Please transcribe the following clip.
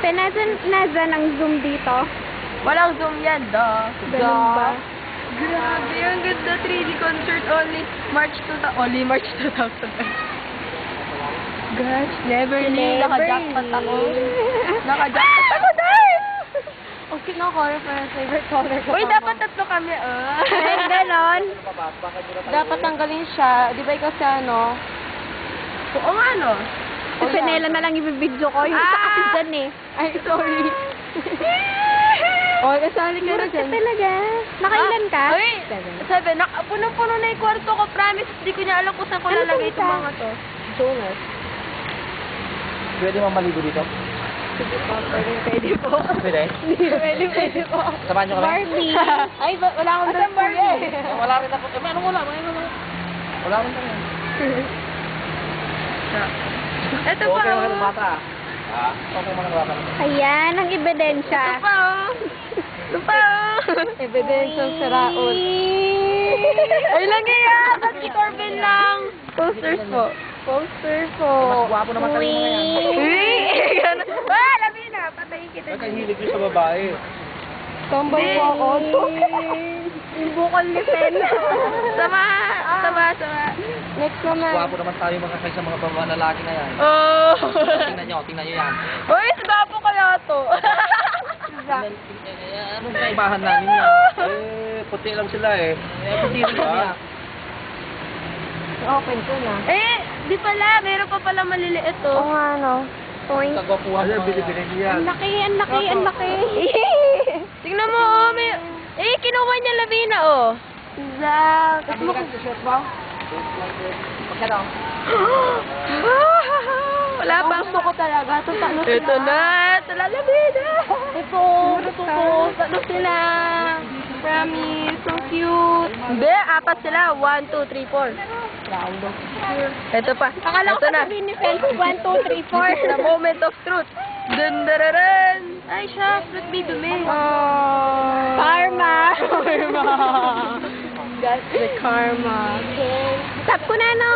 Nasa ng zoom dito. Walang zoom yan, Ganun ba? Grabe, ang ganda. 3D concert only March 2000. Gosh, never knew. Naka-jackpot ako. Naka-jackpot ako, dahil! Okay na ako, reference favorite color ko. Uy, dapat tatlo kami, Ganon. Dapat tanggalin siya. Di ba ikaw sa ano? Oo nga, no? Si Penela na lang ibibidyo ko. Yung isa kasi dyan eh. Ay, sorry. Oh, kasali ka na Mura ka dyan. talaga. Nakailan ka? Uy, 7. Punong-puno na yung kwarto ko. Promise, di ko niya alam kung saan ko Ano lalagay ba itong isa? mga to. Jonas. Pwede bang maligo dito? Sige po, pwede po. Pwede? Pwede po. Samahan nyo kami? Barbie. Ay, wala akong Asan Barbie? Wala rin ako. Ano wala? Wala rin kami. Ito pa, Okay, okay, oh. bata. Okay, mga bata. Ayan, ang ebidensya. Ito pa, oh. Ito pa, oh. Evidence ng saraon. Ay, lang yan. Ba't si Corbin lang? Posters po. Poster po. Mas gwapo naman tayo mga yan. Uy! Ah, labi na. Patayin kita. Nagkahilig yun sa babae. Tambay po ako. Yung bukol ni Pen. Sama. Sama. Next Mas naman. gwapo naman tayo mga kaysa mga babae lalaki na yan. Oh. Tingnan nyo yan. Uy, sagapo kaya to. Anong kaibahan namin yan? Puti lang sila eh. Puti rin kami ah. Open ko na. Di pala. Meron pa pala maliliit to. Oo nga, no. Point. Kagwapuhan mo. Bili-bili niya yan. Ang laki, ang laki, ang laki. Tingnan mo, oh. Kinuha niya Lavina, oh. Zach. Sabi ka sa short ba? Magkano? Wala pa. Gusto ko talaga. Ito na. Ito na, Lavina. Ito. Tatlo sila. Promise. So cute. Hindi, 4 sila. 1, 2, 3, 4. Ito pa. Akala ko Ito na. sabihin ni Pen, 1, 2, 3, 4. The moment of truth. Dun, dararan. Ay, siya. Fruit be dumi. Karma. That's the karma. Stop ko na, no?